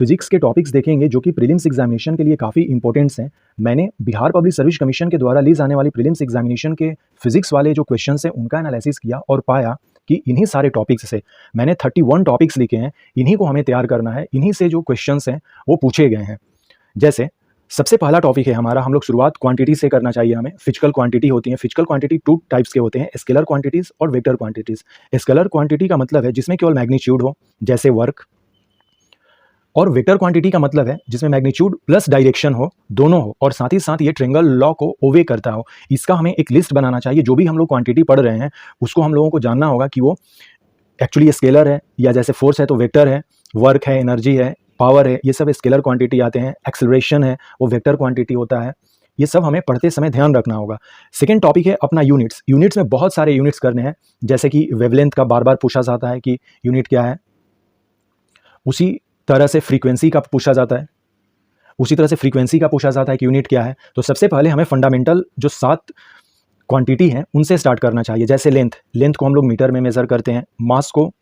Physics के topics देखेंगे जो कि प्रीलिम्स एग्जामिनेशन के लिए काफ़ी इंपॉर्टेंट्स हैं। मैंने बिहार पब्लिक सर्विस कमीशन के द्वारा ली जाने वाली प्रीलिम्स एग्जामिनेशन के फिजिक्स वाले जो क्वेश्चंस हैं उनका एनालिसिस किया और पाया कि इन्हीं सारे टॉपिक्स से मैंने 31 टॉपिक्स लिखे हैं, इन्हीं को हमें तैयार करना है, इन्हीं से जो क्वेश्चंस हैं वो पूछे गए हैं। जैसे सबसे पहला टॉपिक है हमारा, हम लोग शुरुआत क्वांटिटी से करना चाहिए हमें। फिजिकल क्वांटिटी होती है, फिजिकल क्वांटिटी 2 टाइप्स के होते हैं, स्केलर क्वांटिटीज और वेक्टर क्वांटिटीज। स्केलर क्वांटिटी का मतलब है जिसमें केवल मैग्नीट्यूड हो, जैसे वर्क, और वेक्टर क्वांटिटी का मतलब है जिसमें मैग्नीट्यूड प्लस डायरेक्शन हो, दोनों हो, और साथ ही साथ ये ट्रायंगल लॉ को ओबे करता हो। इसका हमें एक लिस्ट बनाना चाहिए। जो भी हम लोग क्वांटिटी पढ़ रहे हैं उसको हम लोगों को जानना होगा कि वो एक्चुअली स्केलर है, या जैसे फोर्स है तो वेक्टर है, वर्क है, एनर्जी है, पावर है, ये सब स्केलर क्वांटिटी आते हैं। एक्सेलरेशन है वो वेक्टर क्वांटिटी होता है। ये सब हमें पढ़ते समय ध्यान रखना होगा। सेकेंड टॉपिक है अपना यूनिट्स। यूनिट्स में बहुत सारे यूनिट्स करने हैं, जैसे कि वेवलेंथ का बार बार पूछा जाता है कि यूनिट क्या है। उसी तरह से फ्रीक्वेंसी का पूछा जाता है, कि यूनिट क्या है। तो सबसे पहले हमें फंडामेंटल जो 7 क्वांटिटी हैं उनसे स्टार्ट करना चाहिए। जैसे लेंथ को हम लोग मीटर में मेज़र करते हैं, मास को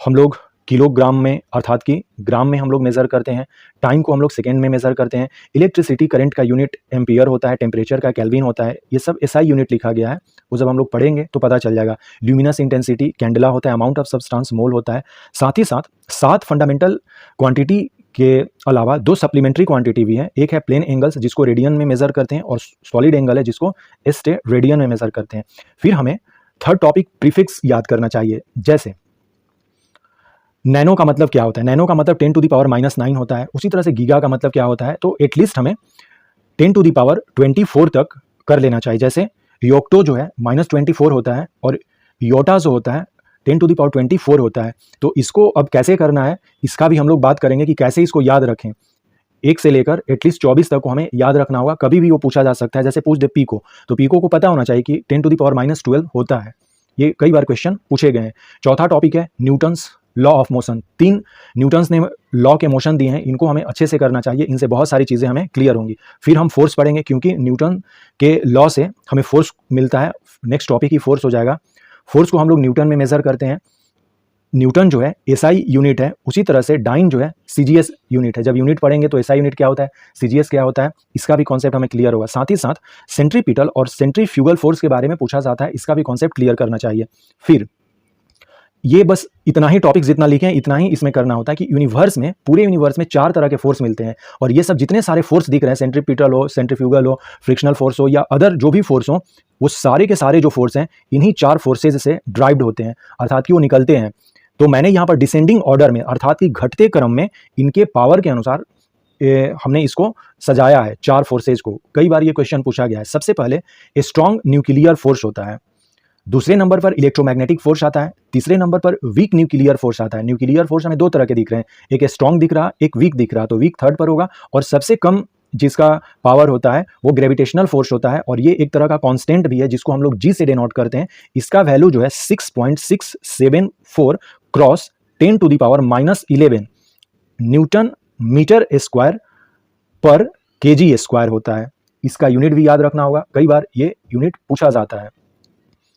हम लोग किलोग्राम में अर्थात कि ग्राम में हम लोग मेज़र करते हैं, टाइम को हम लोग सेकेंड में मेज़र करते हैं, इलेक्ट्रिसिटी करंट का यूनिट एम्पियर होता है, टेम्परेचर का केल्विन होता है। ये सब एसआई यूनिट लिखा गया है, वो जब हम लोग पढ़ेंगे तो पता चल जाएगा। ल्यूमिनस इंटेंसिटी कैंडेला होता है, अमाउंट ऑफ सब्सटेंस मोल होता है। साथ ही साथ 7 फंडामेंटल क्वांटिटी के अलावा 2 सप्लीमेंट्री क्वांटिटी भी हैं। एक है प्लेन एंगल्स जिसको रेडियन में मेज़र करते हैं, और सॉलिड एंगल है जिसको रेडियन में मेज़र करते हैं। फिर हमें थर्ड टॉपिक प्रीफिक्स याद करना चाहिए। जैसे नैनो का मतलब क्या होता है, नैनो का मतलब 10⁻⁻9 होता है। उसी तरह से गीगा का मतलब क्या होता है, तो एटलीस्ट हमें 10⁻24 तक कर लेना चाहिए। जैसे योक्टो जो है -24 होता है, और योटा जो होता है 10⁻24 होता है। तो इसको अब कैसे करना है, इसका भी हम लोग बात करेंगे कि कैसे इसको याद रखें। 1 से लेकर एटलीस्ट 24 तक को हमें याद रखना होगा, कभी भी वो पूछा जा सकता है। जैसे पूछ दे पीको, तो पीको को पता होना चाहिए कि 10⁻12 होता है। ये कई बार क्वेश्चन पूछे गए हैं। चौथा टॉपिक है Newton's law of motion. 3 Newton's ने लॉ के मोशन दिए हैं, इनको हमें अच्छे से करना चाहिए, इनसे बहुत सारी चीज़ें हमें क्लियर होंगी। फिर हम फोर्स पढ़ेंगे, क्योंकि न्यूटन के लॉ से हमें फोर्स मिलता है। नेक्स्ट टॉपिक ही फोर्स हो जाएगा। फोर्स को हम लोग न्यूटन में मेज़र करते हैं। न्यूटन जो है एसआई यूनिट है, उसी तरह से डाइन जो है सीजीएस यूनिट है। जब यूनिट पढ़ेंगे तो एसआई यूनिट क्या होता है, सीजीएस क्या होता है, इसका भी कॉन्सेप्ट हमें क्लियर होगा। साथ ही साथ सेंट्रीपिटल और सेंट्रीफ्यूगल फोर्स के बारे में पूछा जाता है, इसका भी कॉन्सेप्ट क्लियर करना चाहिए। फिर ये बस इतना ही टॉपिक जितना लिखे हैं इतना ही इसमें करना होता है कि यूनिवर्स में, पूरे यूनिवर्स में 4 तरह के फोर्स मिलते हैं, और ये सब जितने सारे फोर्स दिख रहे हैं, सेंट्रीपिटल हो, सेंट्रीफ्यूगल हो, फ्रिक्शनल फोर्स हो, या अदर जो भी फोर्स हो, वो सारे के सारे जो फोर्स हैं इन्हीं 4 फोर्सेज से ड्राइव्ड होते हैं, अर्थात कि वो निकलते हैं। तो मैंने यहाँ पर डिसेंडिंग ऑर्डर में, अर्थात कि घटते क्रम में इनके पावर के अनुसार हमने इसको सजाया है 4 फोर्सेज को। कई बार ये क्वेश्चन पूछा गया है। सबसे पहले स्ट्रॉन्ग न्यूक्लियर फोर्स होता है, दूसरे नंबर पर इलेक्ट्रोमैग्नेटिक फोर्स आता है, तीसरे नंबर पर वीक न्यूक्लियर फोर्स आता है। न्यूक्लियर फोर्स हमें 2 तरह के दिख रहे हैं, एक स्ट्रॉन्ग दिख रहा, एक वीक दिख रहा, तो वीक थर्ड पर होगा। और सबसे कम जिसका पावर होता है वो ग्रेविटेशनल फोर्स होता है, और ये एक तरह का कांस्टेंट भी है जिसको हम लोग जी से डिनोट करते हैं। इसका वैल्यू जो है 6.674 क्रॉस 10⁻⁻11 न्यूटन मीटर स्क्वायर पर केजी स्क्वायर होता है। इसका यूनिट भी याद रखना होगा, कई बार ये यूनिट पूछा जाता है,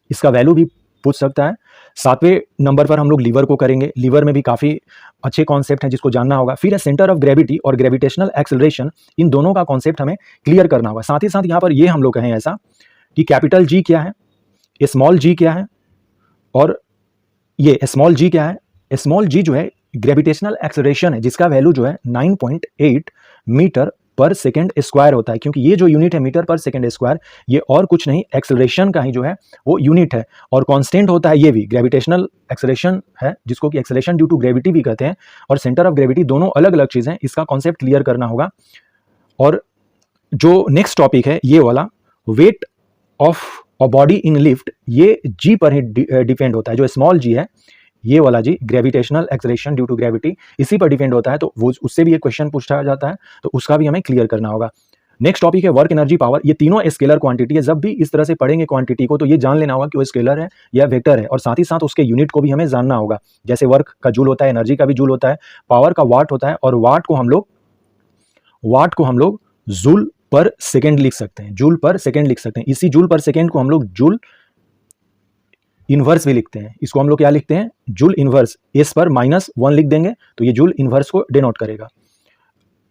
इसका वैल्यू भी पूछ सकता है। 7वें नंबर पर हम लोग लीवर को करेंगे। लीवर में भी काफ़ी अच्छे कॉन्सेप्ट हैं जिसको जानना होगा। फिर है सेंटर ऑफ ग्रेविटी और ग्रेविटेशनल एक्सेलरेशन, इन दोनों का कॉन्सेप्ट हमें क्लियर करना होगा। साथ ही साथ यहाँ पर ये हम लोग कहें ऐसा कि कैपिटल जी क्या है, स्मॉल जी क्या है, और ये स्मॉल जी क्या है। स्मॉल जी जो है ग्रेविटेशनल एक्सेलरेशन है, जिसका वैल्यू जो है 9.8 मीटर पर सेकेंड स्क्वायर होता है, क्योंकि ये जो यूनिट है मीटर पर सेकेंड स्क्वायर, ये और कुछ नहीं एक्सेलरेशन का ही जो है वो यूनिट है, और कांस्टेंट होता है ये भी ग्रेविटेशनल एक्सेलरेशन है, जिसको कि एक्सेलरेशन ड्यू टू ग्रेविटी भी कहते हैं, और सेंटर ऑफ ग्रेविटी, दोनों अलग अलग चीज़ें हैं। इसका कॉन्सेप्ट क्लियर करना होगा। और जो नेक्स्ट टॉपिक है ये वाला, weight of a body in lift, ये जी पर ही डिपेंड होता है। जो स्मॉल जी है ये वाला जी, gravitational acceleration due to gravity, इसी पर डिपेंड होता है। तो वो उससे भी एक क्वेश्चन पूछा जाता है, तो उसका भी हमें क्लियर करना होगा। नेक्स्ट टॉपिक है वर्क, एनर्जी, पावर। ये तीनों स्केलर क्वांटिटी है। जब भी इस तरह से पढ़ेंगे क्वांटिटी को, तो ये जान लेना होगा कि वो स्केलर है या वेक्टर है, और साथ ही साथ उसके यूनिट को भी हमें जानना होगा। जैसे वर्क का जूल होता है, एनर्जी का भी जूल होता है, पावर का वाट होता है, और वाट को हम लोग जूल पर सेकेंड लिख सकते हैं, जूल पर सेकेंड लिख सकते हैं। इसी जूल पर सेकेंड को हम लोग जूल इन्वर्स भी लिखते हैं। इसको हम लोग क्या लिखते हैं, जूल इन्वर्स, एस पर -1 लिख देंगे तो ये जूल इन्वर्स को डिनोट करेगा।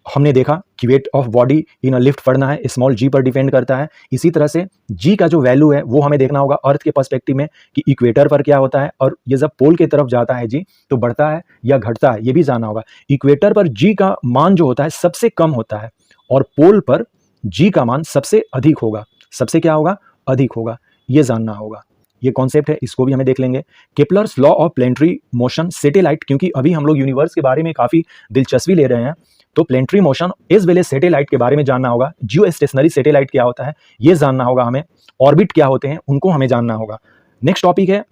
हमने देखा कि weight of body in a lift पढ़ना है, स्मॉल जी पर डिपेंड करता है। इसी तरह से जी का जो वैल्यू है वो हमें देखना होगा अर्थ के पर्सपेक्टिव में कि इक्वेटर पर क्या होता है, और ये जब पोल की तरफ जाता है जी तो बढ़ता है या घटता है, ये भी जानना होगा। इक्वेटर पर जी का मान जो होता है सबसे कम होता है और पोल पर जी का मान सबसे अधिक होगा, सबसे क्या होगा, अधिक होगा, ये जानना होगा। ये कॉन्सेप्ट है, इसको भी हमें देख लेंगे। Kepler's law of planetary motion satellite, क्योंकि अभी हम लोग यूनिवर्स के बारे में काफ़ी दिलचस्पी ले रहे हैं तो planetary motion as well as satellite के बारे में जानना होगा। जियो स्टेशनरी सैटेलाइट क्या होता है ये जानना होगा हमें, ऑर्बिट क्या होते हैं उनको हमें जानना होगा। नेक्स्ट टॉपिक है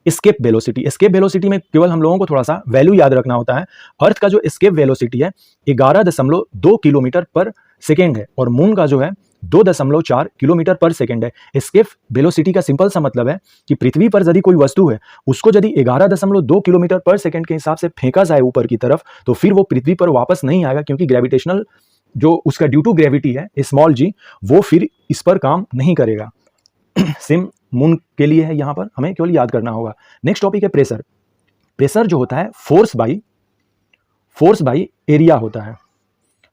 एस्केप वेलोसिटी। एस्केप वेलोसिटी में केवल हम लोगों को थोड़ा सा वैल्यू याद रखना होता है। अर्थ का जो एस्केप वेलोसिटी है 11.2 किलोमीटर पर सेकेंड है और मून का जो है 2.4 किलोमीटर पर सेकेंड है। एस्केप वेलोसिटी का सिंपल सा मतलब है कि पृथ्वी पर यदि कोई वस्तु है उसको यदि 11.2 किलोमीटर पर सेकेंड के हिसाब से फेंका जाए ऊपर की तरफ तो फिर वो पृथ्वी पर वापस नहीं आएगा, क्योंकि ग्रेविटेशनल जो उसका ड्यू टू ग्रेविटी है स्मॉल जी वो फिर इस पर काम नहीं करेगा। सेम मून के लिए है, यहाँ पर हमें केवल याद करना होगा। नेक्स्ट टॉपिक है प्रेशर। प्रेशर जो होता है फोर्स बाई एरिया होता है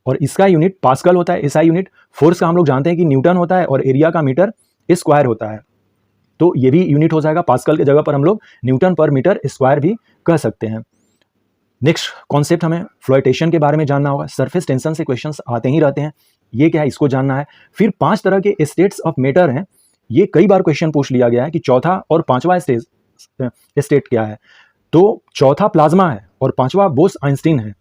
और इसका यूनिट पास्कल होता है। ऐसा यूनिट फोर्स का हम लोग जानते हैं कि न्यूटन होता है और एरिया का मीटर स्क्वायर होता है, तो ये भी यूनिट हो जाएगा। पास्कल की जगह पर हम लोग न्यूटन पर मीटर स्क्वायर भी कह सकते हैं। नेक्स्ट कॉन्सेप्ट हमें फ्लोटेशन के बारे में जानना होगा। सरफेस टेंशन से क्वेश्चंस आते ही रहते हैं, ये क्या है इसको जानना है। फिर 5 तरह के स्टेट्स ऑफ मैटर हैं, ये कई बार क्वेश्चन पूछ लिया गया है कि चौथा और पांचवा स्टेट क्या है। तो चौथा प्लाज्मा है और पांचवा बोस आइंस्टीन है।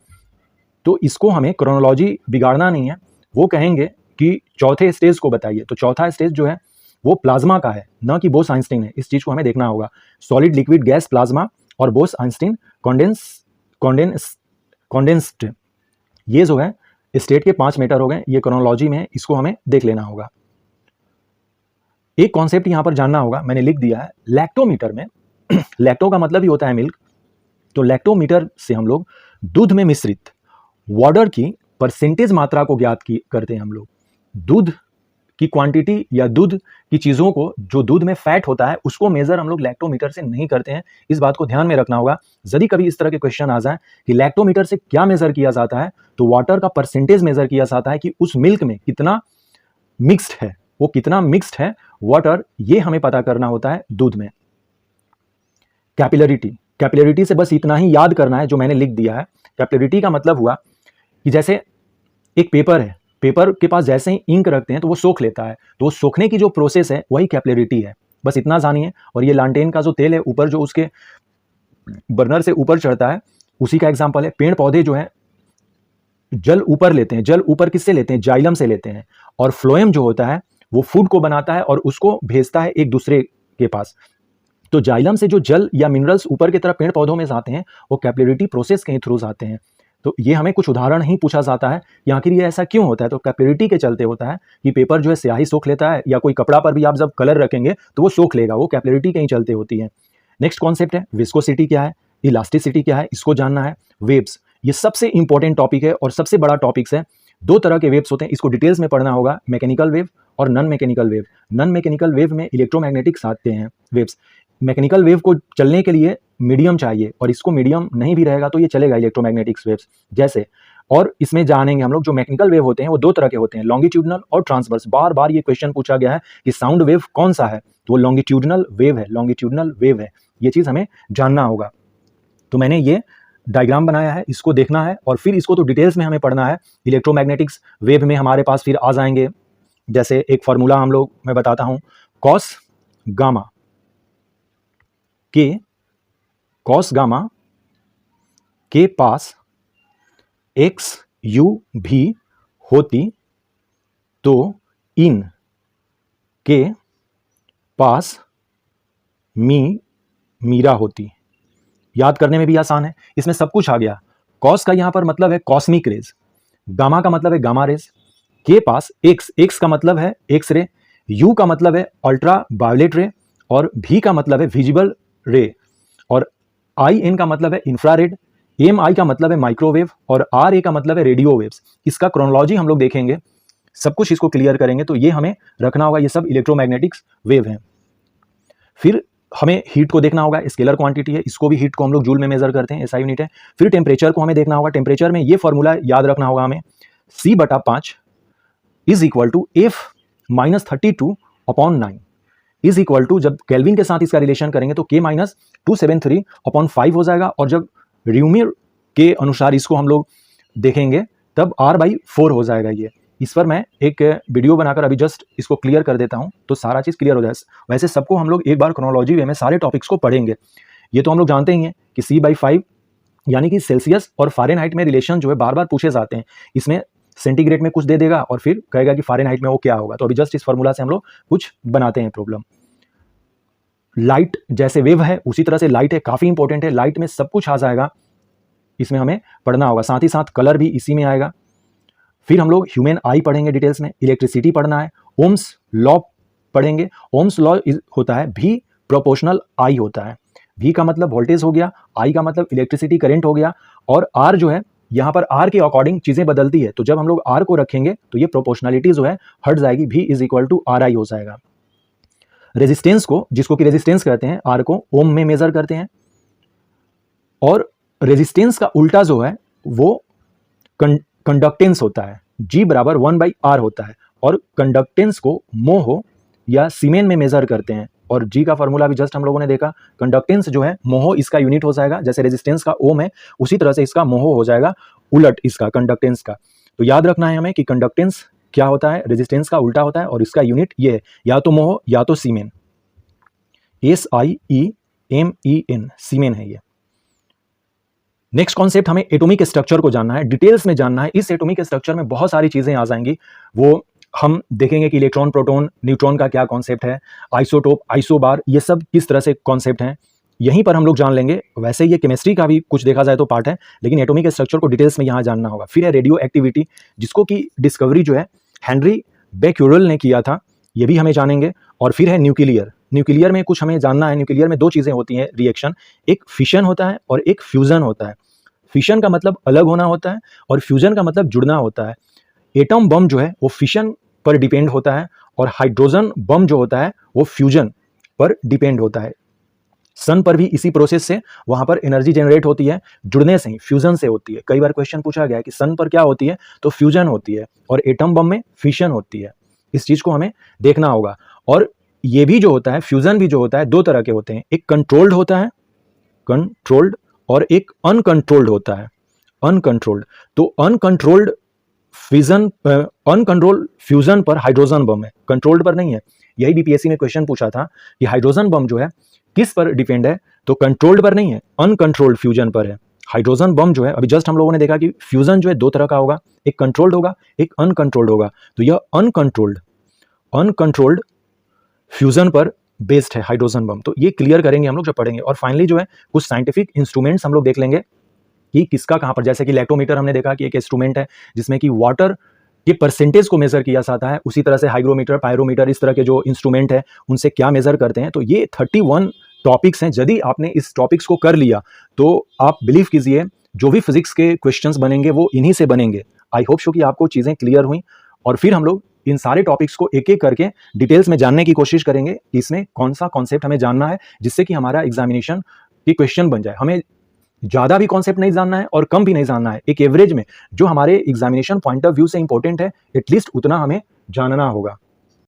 तो इसको हमें क्रोनोलॉजी बिगाड़ना नहीं है, वो कहेंगे कि चौथे स्टेज को बताइए, तो चौथा स्टेज जो है वो प्लाज्मा का है, न कि बोस आइंस्टीन है। इस चीज को हमें देखना होगा। सॉलिड, लिक्विड, गैस, प्लाज्मा और बोस आइंस्टीन कॉन्डेंस्ड, ये जो है स्टेट के 5 मैटर हो गए। ये क्रोनोलॉजी में है, इसको हमें देख लेना होगा। एक कॉन्सेप्ट यहां पर जानना होगा, मैंने लिख दिया है लैक्टोमीटर में। लैक्टो का मतलब ही होता है मिल्क, तो लैक्टोमीटर से हम लोग दूध में मिश्रित वाटर की परसेंटेज मात्रा को ज्ञात करते हैं। हम लोग दूध की क्वांटिटी या दूध की चीज़ों को, जो दूध में फैट होता है उसको मेजर हम लोग लैक्टोमीटर से नहीं करते हैं। इस बात को ध्यान में रखना होगा। यदि कभी इस तरह के क्वेश्चन आ जाए कि लैक्टोमीटर से क्या मेजर किया जाता है, तो वाटर का परसेंटेज मेजर किया जाता है कि उस मिल्क में कितना मिक्स्ड है, वो कितना मिक्स्ड है वाटर, ये हमें पता करना होता है दूध में। कैपिलरिटी से बस इतना ही याद करना है जो मैंने लिख दिया है। कैपिलरिटी का मतलब हुआ कि जैसे एक पेपर है, पेपर के पास जैसे ही इंक रखते हैं तो वो सोख लेता है, तो वो सोखने की जो प्रोसेस है वही कैपिलरिटी है, बस इतना जानिए। और ये लालटेन का जो तेल है ऊपर जो उसके बर्नर से ऊपर चढ़ता है उसी का एग्जांपल है। पेड़ पौधे जो है जल ऊपर लेते हैं, जल ऊपर किससे लेते हैं, जाइलम से लेते हैं, और फ्लोएम जो होता है वो फूड को बनाता है और उसको भेजता है एक दूसरे के पास। तो जाइलम से जो जल या मिनरल्स ऊपर की तरफ पेड़ पौधों में जाते हैं वो कैपिलरिटी प्रोसेस के थ्रू जाते हैं। तो ये हमें कुछ उदाहरण ही पूछा जाता है कि आखिर ये ऐसा क्यों होता है, तो कैपिलरिटी के चलते होता है कि पेपर जो है स्याही सोख लेता है, या कोई कपड़ा पर भी आप जब कलर रखेंगे तो वो सोख लेगा, वो कैपिलरिटी के ही चलते होती है। नेक्स्ट कॉन्सेप्ट है विस्कोसिटी क्या है, इलास्टिसिटी क्या है, इसको जानना है। वेव्स, ये सबसे इंपॉर्टेंट टॉपिक है और सबसे बड़ा टॉपिक्स है। 2 तरह के वेव्स होते हैं, इसको डिटेल्स में पढ़ना होगा, मैकेनिकल वेव और non mechanical wave. Non mechanical wave में इलेक्ट्रोमैग्नेटिक्स आते हैं वेव्स। मैकेनिकल वेव को चलने के लिए मीडियम चाहिए और इसको मीडियम नहीं भी रहेगा तो ये चलेगा इलेक्ट्रोमैग्नेटिक्स वेव्स जैसे। और इसमें जानेंगे हम लोग जो मैकेनिकल वेव होते हैं वो 2 तरह के होते हैं, लॉन्गिट्यूडनल और ट्रांसवर्स। बार बार ये क्वेश्चन पूछा गया है कि साउंड वेव कौन सा है, तो वो लॉन्गिट्यूडनल वेव है, लॉन्गिट्यूडनल वेव है, ये चीज़ हमें जानना होगा। तो मैंने ये डायग्राम बनाया है, इसको देखना है और फिर इसको तो डिटेल्स में हमें पढ़ना है। इलेक्ट्रोमैग्नेटिक्स वेव में हमारे पास फिर आ जाएंगे, जैसे एक फॉर्मूला हम लोग मैं बताता हूँ, कॉस गामा के पास एक्स यू भी होती तो इन के पास मीरा होती। याद करने में भी आसान है, इसमें सब कुछ आ गया। कॉस का यहां पर मतलब है कॉस्मिक रेज, गामा का मतलब है गामा रेज, के पास एक्स का मतलब है एक्स रे, यू का मतलब है अल्ट्रा वायलेट रे, और भी का मतलब है विजिबल रे, और आई एन का मतलब है इंफ्रारेड, एम आई का मतलब है माइक्रोवेव, और आर ए का मतलब है रेडियो वेव्स। इसका क्रोनोलॉजी हम लोग देखेंगे, सब कुछ इसको क्लियर करेंगे, तो ये हमें रखना होगा, ये सब इलेक्ट्रोमैग्नेटिक्स वेव हैं। फिर हमें हीट को देखना होगा, स्केलर क्वांटिटी है, इसको भी हीट को हम लोग जूल में मेजर करते हैं, एसआई यूनिट है। फिर टेम्परेचर को हमें देखना होगा, टेम्परेचर में ये फॉर्मूला याद रखना होगा हमें, C/5 is equal to F minus 32/9 is equal to, जब केल्विन के साथ इसका रिलेशन करेंगे तो K माइनस 273/5 हो जाएगा, और जब र्यूमिर के अनुसार इसको हम लोग देखेंगे तब R/4 हो जाएगा। ये इस पर मैं एक वीडियो बनाकर अभी जस्ट इसको क्लियर कर देता हूँ तो सारा चीज़ क्लियर हो जाए। वैसे सबको हम लोग एक बार क्रोनोलॉजी वे में सारे टॉपिक्स को पढ़ेंगे। ये तो हम लोग जानते ही हैं कि C/5 यानी कि सेल्सियस और फ़ारेनहाइट में रिलेशन जो है बार बार पूछे जाते हैं। इसमें सेंटीग्रेड में कुछ दे देगा और फिर कहेगा कि फ़ारेनहाइट में वो क्या होगा। तो अभी जस्ट इस फॉर्मूला से हम लोग कुछ बनाते हैं प्रॉब्लम। लाइट जैसे वेव है उसी तरह से लाइट है, काफ़ी इंपॉर्टेंट है। लाइट में सब कुछ आ जाएगा, इसमें हमें पढ़ना होगा, साथ ही साथ कलर भी इसी में आएगा। फिर हम लोग ह्यूमन आई पढ़ेंगे डिटेल्स में, इलेक्ट्रिसिटी पढ़ना है, ओम्स लॉ पढ़ेंगे। ओम्स लॉ होता है V प्रोपोर्शनल I होता है। V का मतलब वोल्टेज हो गया, I का मतलब इलेक्ट्रिसिटी करंट हो गया, और R जो है यहाँ पर R के अकॉर्डिंग चीज़ें बदलती है। तो जब हम लोग R को रखेंगे तो ये प्रोपोर्शनलिटी जो है हट जाएगी, V is equal to RI हो जाएगा। रेजिस्टेंस को, जिसको कि रेजिस्टेंस कहते हैं, R को ओम में मेजर करते हैं, और रेजिस्टेंस का उल्टा जो है वो कंडक्टेंस होता है, G बराबर 1/R होता है, और कंडक्टेंस को मोह या सीमेन में मेजर करते हैं, और G का फॉर्मूला भी जस्ट हम लोगों ने देखा। कंडक्टेंस जो है मोह इसका यूनिट हो जाएगा, जैसे रेजिस्टेंस का ओम है उसी तरह से इसका मोह हो जाएगा उलट इसका कंडक्टेंस का। तो याद रखना है हमें कि कंडक्टेंस क्या होता है, रेजिस्टेंस का उल्टा होता है, और इसका यूनिट ये है, या तो मोह या तो सीमेन, SIEMEN, सीमेन है ये। नेक्स्ट कॉन्सेप्ट हमें एटॉमिक स्ट्रक्चर को जानना है, डिटेल्स में जानना है। इस एटॉमिक स्ट्रक्चर में बहुत सारी चीज़ें आ जाएंगी, वो हम देखेंगे कि इलेक्ट्रॉन, प्रोटॉन, न्यूट्रॉन का क्या कॉन्सेप्ट है, आइसोटोप, आइसोबार, ये सब किस तरह से कॉन्सेप्ट हैं, यहीं पर हम लोग जान लेंगे। वैसे ये केमिस्ट्री का भी कुछ देखा जाए तो पार्ट है, लेकिन एटॉमिक स्ट्रक्चर को डिटेल्स में यहाँ जानना होगा। फिर है रेडियो एक्टिविटी, जिसको कि डिस्कवरी जो है हेनरी बेक्यूरेल ने किया था, ये भी हमें जानेंगे। और फिर है न्यूक्लियर, न्यूक्लियर में कुछ हमें जानना है। न्यूक्लियर में दो चीज़ें होती हैं रिएक्शन, एक फिशन होता है और एक फ्यूज़न होता है। फिशन का मतलब अलग होना होता है, और फ्यूजन का मतलब जुड़ना होता है। एटम बम जो है वो फिशन पर डिपेंड होता है, और हाइड्रोजन बम जो होता है वो फ्यूजन पर डिपेंड होता है। सन पर भी इसी प्रोसेस से वहां पर एनर्जी जनरेट होती है, जुड़ने से ही, फ्यूजन से होती है। कई बार क्वेश्चन पूछा गया है कि सन पर क्या होती है, तो फ्यूजन होती है, और एटम बम में फिशन होती है। इस चीज को हमें देखना होगा। और ये भी जो होता है, फ्यूजन भी जो होता है, दो तरह के होते हैं, एक कंट्रोल्ड होता है, कंट्रोल्ड, और एक अनकंट्रोल्ड होता है, अनकंट्रोल्ड। तो अनकंट्रोल्ड फ्यूजन पर हाइड्रोजन बम है, कंट्रोल्ड पर नहीं है। यही बीपीएससी में क्वेश्चन पूछा था कि हाइड्रोजन बम जो है किस पर डिपेंड है, तो कंट्रोल्ड पर नहीं है, अनकंट्रोल्ड फ्यूजन पर है। हाइड्रोजन बम जो है, अभी जस्ट हम लोगों ने देखा कि फ्यूजन जो है दो तरह का होगा, एक कंट्रोल्ड होगा, एक अनकंट्रोल्ड होगा। तो यह अनकंट्रोल्ड फ्यूजन पर बेस्ड है हाइड्रोजन बम। तो ये क्लियर करेंगे हम लोग जब पढ़ेंगे। और फाइनली जो है कुछ साइंटिफिक इंस्ट्रूमेंट्स हम लोग देख लेंगे कि किसका कहाँ पर, जैसे कि लैक्टोमीटर हमने देखा कि एक इंस्ट्रूमेंट है जिसमें कि वाटर के परसेंटेज को मेजर किया जाता है। उसी तरह से हाइग्रोमीटर, पायरोमीटर, इस तरह के जो इंस्ट्रूमेंट है उनसे क्या मेजर करते हैं। तो ये 31 टॉपिक्स हैं। यदि आपने इस टॉपिक्स को कर लिया तो आप बिलीव कीजिए जो भी फिजिक्स के क्वेश्चंस बनेंगे वो इन्हीं से बनेंगे। आई होप सो कि आपको चीज़ें क्लियर हुई, और फिर हम लोग इन सारे टॉपिक्स को एक एक करके डिटेल्स में जानने की कोशिश करेंगे कि इसमें कौन सा कॉन्सेप्ट हमें जानना है, जिससे कि हमारा एग्जामिनेशन की क्वेश्चन बन जाए। हमें ज़्यादा भी कॉन्सेप्ट नहीं जानना है और कम भी नहीं जानना है, एक एवरेज में जो हमारे एग्जामिनेशन पॉइंट ऑफ व्यू से इंपॉर्टेंट है, एटलीस्ट उतना हमें जानना होगा।